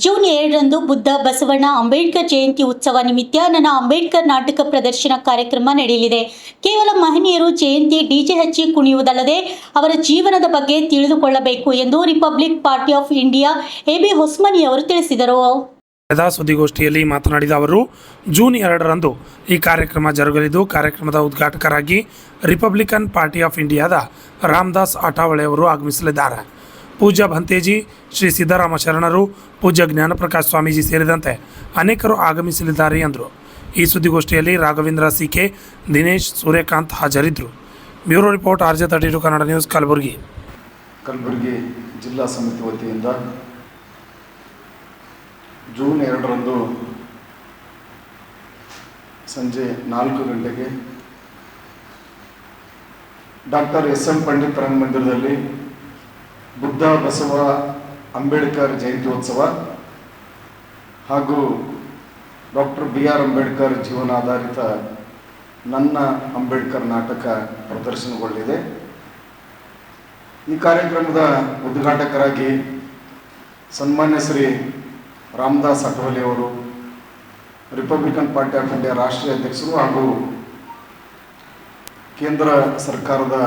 June 2ರಂದು Buddha Basavanna Ambedkar Jayanti ಉತ್ಸವ ನಿಮಿತ್ತ ನನ್ನ ಅಂಬೇಡ್ಕರ್ ನಾಟಕ ಪ್ರದರ್ಶನ ಕಾರ್ಯಕ್ರಮ ನಡೆಯಲಿದೆ. ಕೇವಲ ಮಹನೀಯರು ಜಯಂತಿ ಡಿಜೆ ಹಚ್ಚಿ ಕುಣಿಯುವುದಲ್ಲದೆ ಅವರ ಜೀವನದ ಬಗ್ಗೆ ತಿಳಿದುಕೊಳ್ಳಬೇಕು ಎಂದು Republic Party of India AB Hosmani ಅವರು ತಿಳಿಸಿದರು. ಸುದ್ದಿಗೋಷ್ಠಿಯಲ್ಲಿ ಮಾತನಾಡಿದ ಅವರು, ಜೂನ್ 2ರಂದು ಈ ಕಾರ್ಯಕ್ರಮ ಜರುಗಲಿದ್ದು, ಕಾರ್ಯಕ್ರಮದ ಉದ್ಘಾಟಕರಾಗಿ ರಿಪಬ್ಲಿಕನ್ ಪಾರ್ಟಿ ಆಫ್ ಇಂಡಿಯಾದ ರಾಮದಾಸ್ ಅಠಾವಳೆ ಅವರು ಆಗಮಿಸಲಿದ್ದಾರೆ. ಪೂಜ್ಯ ಭಂತೇಜಿ, ಶ್ರೀ ಸಿದ್ದರಾಮ ಶರಣರು, ಪೂಜ್ಯ ಜ್ಞಾನಪ್ರಕಾಶ್ ಸ್ವಾಮೀಜಿ ಸೇರಿದಂತೆ ಅನೇಕರು ಆಗಮಿಸಲಿದ್ದಾರೆ ಎಂದರು. ಈ ಸುದ್ದಿಗೋಷ್ಠಿಯಲ್ಲಿ ರಾಘವೇಂದ್ರ ಸಿಕೆ, ದಿನೇಶ್, ಸೂರ್ಯಕಾಂತ್ ಹಾಜರಿದ್ದರು. Bureau report, RJ32 Kannada news, Kalaburagi. Kalaburagi ಜಿಲ್ಲಾ ಸಮಿತಿ ವತಿಯಿಂದ ಜೂನ್ 2ರಂದು ಸಂಜೆ 4 ಗಂಟೆಗೆ ಡಾಕ್ಟರ್ SM ಪಂಡಿತ್ ರಂಗಮಂದಿರದಲ್ಲಿ ಬುದ್ಧ ಬಸವ ಅಂಬೇಡ್ಕರ್ ಜಯಂತ್ಯೋತ್ಸವ ಹಾಗೂ ಡಾಕ್ಟರ್ BR ಅಂಬೇಡ್ಕರ್ ಜೀವನಾಧಾರಿತ ನನ್ನ ಅಂಬೇಡ್ಕರ್ ನಾಟಕ ಪ್ರದರ್ಶನಗೊಳ್ಳಲಿದೆ. ಈ ಕಾರ್ಯಕ್ರಮದ ಉದ್ಘಾಟಕರಾಗಿ ಸನ್ಮಾನ್ಯ ಶ್ರೀ ರಾಮದಾಸ್ ಅಠಾವಲೆ ಅವರು, ರಿಪಬ್ಲಿಕನ್ ಪಾರ್ಟಿ ಆಫ್ ಇಂಡಿಯಾ ರಾಷ್ಟ್ರೀಯ ಅಧ್ಯಕ್ಷರು ಹಾಗೂ ಕೇಂದ್ರ ಸರ್ಕಾರದ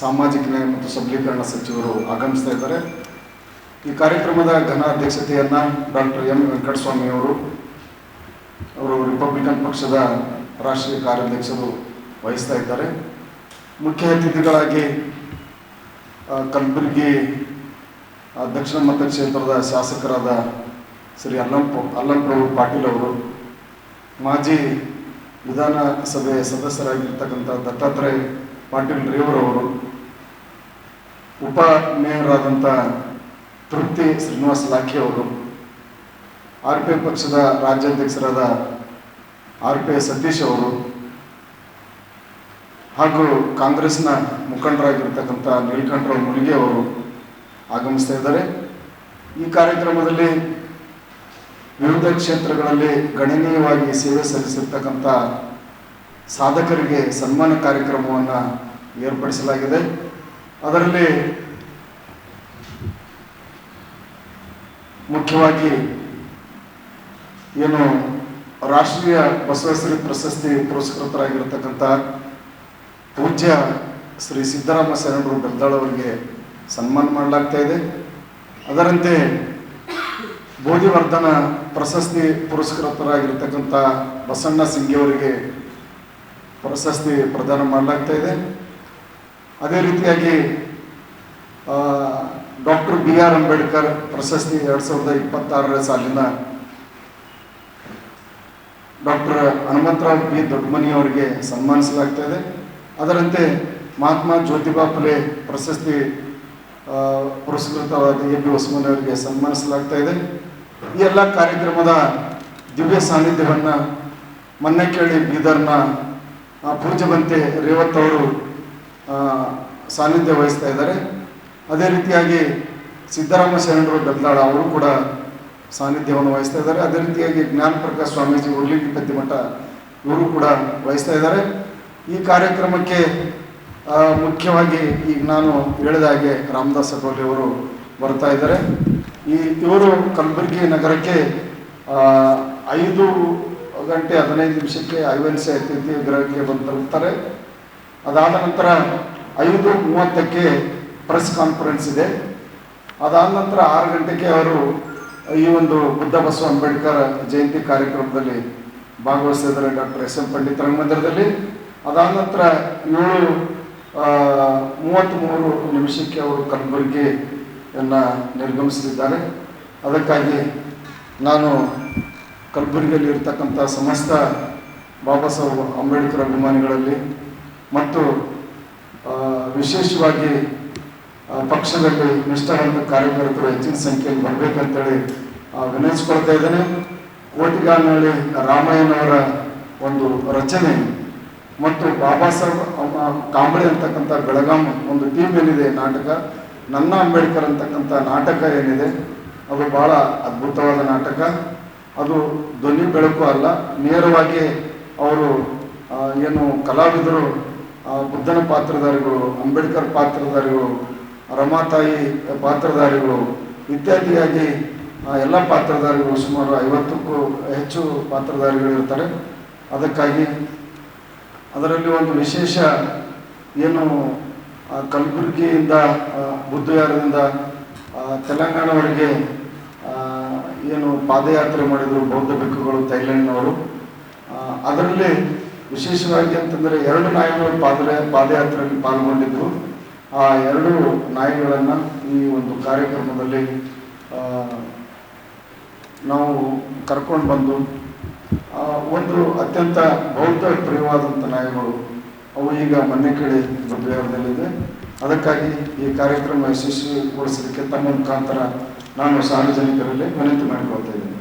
ಸಾಮಾಜಿಕ ನ್ಯಾಯ ಮತ್ತು ಸಬಲೀಕರಣ ಸಚಿವರು ಆಗಮಿಸ್ತಾ ಇದ್ದಾರೆ. ಈ ಕಾರ್ಯಕ್ರಮದ ಘನ ಅಧ್ಯಕ್ಷತೆಯನ್ನು ಡಾಕ್ಟರ್ M ವೆಂಕಟಸ್ವಾಮಿ ಅವರು ರಿಪಬ್ಲಿಕನ್ ಪಕ್ಷದ ರಾಷ್ಟ್ರೀಯ ಕಾರ್ಯಾಧ್ಯಕ್ಷರು ವಹಿಸ್ತಾ ಇದ್ದಾರೆ. ಮುಖ್ಯ ಅತಿಥಿಗಳಾಗಿ ಕಲಬುರಗಿ ದಕ್ಷಿಣ ಮತಕ್ಷೇತ್ರದ ಶಾಸಕರಾದ ಶ್ರೀ ಅಲ್ಲಂಪ್ರಭು ಪಾಟೀಲ್ ಅವರು, ಮಾಜಿ ವಿಧಾನಸಭೆ ಸದಸ್ಯರಾಗಿರ್ತಕ್ಕಂಥ ದತ್ತಾತ್ರೇಯ ಪಾಟೀಲ್ ರೇವರವರು, ಉಪ ಮೇಯರ್ ಆದಂಥ ತೃಪ್ತಿ ಶ್ರೀನಿವಾಸ ಲಾಖಿ ಅವರು, RPI ಪಕ್ಷದ ರಾಜ್ಯಾಧ್ಯಕ್ಷರಾದ RPI ಸತೀಶ್ ಅವರು ಹಾಗೂ ಕಾಂಗ್ರೆಸ್ನ ಮುಖಂಡರಾಗಿರ್ತಕ್ಕಂಥ ನೀಲಕಂಠರಾವ್ ಮುನಿಗೆ ಅವರು ಆಗಮಿಸ್ತಾ ಇದ್ದಾರೆ. ಈ ಕಾರ್ಯಕ್ರಮದಲ್ಲಿ ವಿವಿಧ ಕ್ಷೇತ್ರಗಳಲ್ಲಿ ಗಣನೀಯವಾಗಿ ಸೇವೆ ಸಲ್ಲಿಸಿರ್ತಕ್ಕಂಥ ಸಾಧಕರಿಗೆ ಸನ್ಮಾನ ಕಾರ್ಯಕ್ರಮವನ್ನು ಏರ್ಪಡಿಸಲಾಗಿದೆ. ಅದರಲ್ಲಿ ಮುಖ್ಯವಾಗಿ ಏನು ರಾಷ್ಟ್ರೀಯ ಬಸವಶ್ರೀ ಪ್ರಶಸ್ತಿ ಪುರಸ್ಕೃತರಾಗಿರ್ತಕ್ಕಂಥ ಪೂಜ್ಯ ಶ್ರೀ ಸಿದ್ದರಾಮ ಶರಣರು ಬೆಲ್ದಾಳ್ ಅವರಿಗೆ ಸನ್ಮಾನ ಮಾಡಲಾಗ್ತಾ ಇದೆ. ಅದರಂತೆ ಬೋಧಿವರ್ಧನ ಪ್ರಶಸ್ತಿ ಪುರಸ್ಕೃತರಾಗಿರ್ತಕ್ಕಂಥ ಬಸಣ್ಣ ಸಿಂಗಿಯವರಿಗೆ ಪ್ರಶಸ್ತಿ ಪ್ರದಾನ ಮಾಡಲಾಗ್ತಾ ಇದೆ. ಅದೇ ರೀತಿಯಾಗಿ ಡಾಕ್ಟರ್ BR ಅಂಬೇಡ್ಕರ್ ಪ್ರಶಸ್ತಿ 2026 ಸಾಲಿನ ಡಾಕ್ಟರ್ ಹನುಮಂತರಾವ್ B ದೊಡ್ಡಮನಿ ಅವರಿಗೆ ಸನ್ಮಾನಿಸಲಾಗ್ತಾ ಇದೆ. ಅದರಂತೆ ಮಹಾತ್ಮ ಜ್ಯೋತಿಬಾ ಫುಲೆ ಪ್ರಶಸ್ತಿ ಪುರಸ್ಕೃತರಾದ AB ಹೊಸ್ಮನಿ ಅವರಿಗೆ ಸನ್ಮಾನಿಸಲಾಗ್ತಾ ಇದೆ. ಈ ಎಲ್ಲ ಕಾರ್ಯಕ್ರಮದ ದಿವ್ಯ ಸಾನ್ನಿಧ್ಯವನ್ನು ಮನ್ನೆಕೇಳಿ ಬೀದರ್ನ ಪೂಜ್ಯವಂತೆ ರೇವತ್ ಅವರು ಸಾನ್ನಿಧ್ಯ ವಹಿಸ್ತಾ ಇದ್ದಾರೆ. ಅದೇ ರೀತಿಯಾಗಿ ಸಿದ್ದರಾಮ ಶರಣರು ಬೆಲ್ದಾಳ ಅವರು ಕೂಡ ಸಾನ್ನಿಧ್ಯವನ್ನು ವಹಿಸ್ತಾ ಇದ್ದಾರೆ. ಅದೇ ರೀತಿಯಾಗಿ ಜ್ಞಾನಪ್ರಕಾಶ್ ಸ್ವಾಮೀಜಿ ಉರ್ಲಿಗಿ ಪದ್ಯಮಠ ಇವರು ಕೂಡ ವಹಿಸ್ತಾ ಇದ್ದಾರೆ. ಈ ಕಾರ್ಯಕ್ರಮಕ್ಕೆ ಮುಖ್ಯವಾಗಿ ಈಗ ನಾನು ಹೇಳಿದ ಹಾಗೆ ರಾಮದಾಸ್ ಅಠಾವಲೆ ಅವರು ಬರ್ತಾ ಇದ್ದಾರೆ. ಇವರು ಕಲಬುರಗಿ ನಗರಕ್ಕೆ 5:15 INC ಅತಿಥಿ ಗೃಹಕ್ಕೆ ಬಂದು ತಲುಪ್ತಾರೆ. ಅದಾದ ನಂತರ 5:30 ಪ್ರೆಸ್ ಕಾನ್ಫರೆನ್ಸ್ ಇದೆ. ಅದಾದ ನಂತರ 6 ಗಂಟೆಗೆ ಅವರು ಈ ಒಂದು ಬುದ್ಧ ಬಸವ ಅಂಬೇಡ್ಕರ್ ಜಯಂತಿ ಕಾರ್ಯಕ್ರಮದಲ್ಲಿ ಭಾಗವಹಿಸಿದ್ದಾರೆ ಡಾಕ್ಟರ್ SM ಪಂಡಿತ್ ರಂಗಮಂದಿರದಲ್ಲಿ. ಅದಾದ ನಂತರ 7:33 ಅವರು ಕಲಬುರಗಿಯನ್ನು ನಿರ್ಗಮಿಸಲಿದ್ದಾರೆ. ಅದಕ್ಕಾಗಿ ನಾನು ಕಲಬುರಗಿಯಲ್ಲಿ ಇರ್ತಕ್ಕಂಥ ಸಮಸ್ತ ಬಾಬಾ ಸಾಹೇಬ್ ಅಂಬೇಡ್ಕರ್ ಅಭಿಮಾನಿಗಳಲ್ಲಿ ಮತ್ತು ವಿಶೇಷವಾಗಿ ಪಕ್ಷದಲ್ಲಿ ನಿಷ್ಠಾವಂತ ಕಾರ್ಯಕರ್ತರು ಹೆಚ್ಚಿನ ಸಂಖ್ಯೆಯಲ್ಲಿ ಬರಬೇಕಂತೇಳಿ ವಿನಯಿಸ್ಕೊಳ್ತಾ ಇದ್ದೇನೆ. ಕೋಟಿಗಾನಹಳ್ಳಿ ರಾಮಯ್ಯನವರ ಒಂದು ರಚನೆ ಮತ್ತು ಬಾಬಾ ಸಾಹೇಬ್ ಕಾಂಬಳೆ ಅಂತಕ್ಕಂಥ ಬೆಳಗಾಂ ಒಂದು ಟೀಮ್ ಏನಿದೆ ನಾಟಕ, ನನ್ನ ಅಂಬೇಡ್ಕರ್ ಅಂತಕ್ಕಂಥ ನಾಟಕ ಏನಿದೆ ಅದು ಭಾಳ ಅದ್ಭುತವಾದ ನಾಟಕ. ಅದು ಧ್ವನಿ ಬೆಳಕು ಅಲ್ಲ, ನೇರವಾಗಿ ಅವರು ಏನು ಕಲಾವಿದರು ಬುದ್ಧನ ಪಾತ್ರಧಾರಿಗಳು, ಅಂಬೇಡ್ಕರ್ ಪಾತ್ರಧಾರಿಗಳು, ರಮಾತಾಯಿ ಪಾತ್ರಧಾರಿಗಳು ಇತ್ಯಾದಿಯಾಗಿ ಎಲ್ಲ ಪಾತ್ರಧಾರಿಗಳು ಸುಮಾರು 50ಕ್ಕೂ ಹೆಚ್ಚು ಪಾತ್ರಧಾರಿಗಳು ಇರ್ತಾರೆ. ಅದಕ್ಕಾಗಿ ಅದರಲ್ಲಿ ಒಂದು ವಿಶೇಷ ಏನು ಕಲಬುರಗಿಯಿಂದ ಬುದ್ಧವಿಹಾರದಿಂದ ತೆಲಂಗಾಣವರೆಗೆ ಏನು ಪಾದಯಾತ್ರೆ ಮಾಡಿದರು ಬೌದ್ಧ ಭಿಕ್ಕುಗಳು ಥೈಲ್ಯಾಂಡ್ನವರು. ಅದರಲ್ಲಿ ವಿಶೇಷವಾಗಿ ಅಂತಂದರೆ 2 ನಾಯಿಗಳು ಪಾದಯಾತ್ರೆಯಲ್ಲಿ ಪಾಲ್ಗೊಂಡಿದ್ದರು. ಆ 2 ನಾಯಿಗಳನ್ನು ಈ ಒಂದು ಕಾರ್ಯಕ್ರಮದಲ್ಲಿ ನಾವು ಕರ್ಕೊಂಡು ಬಂದು ಒಂದು ಅತ್ಯಂತ ಬೌದ್ಧ ಪ್ರಿಯವಾದಂಥ ನಾಯಿಗಳು ಅವು ಈಗ ಮನ್ನೆಕೇಳಿ ಬುದ್ಧವಿಹಾರದಲ್ಲಿದೆ. ಅದಕ್ಕಾಗಿ ಈ ಕಾರ್ಯಕ್ರಮ ಯಶಸ್ವಿಗೊಳಿಸಲಿಕ್ಕೆ ತಮ್ಮ ಮುಖಾಂತರ ನಾನು ಸಾರ್ವಜನಿಕರಲ್ಲಿ ವಿನಂತಿ ಮಾಡಿಕೊಳ್ತಾ ಇದ್ದೇನೆ.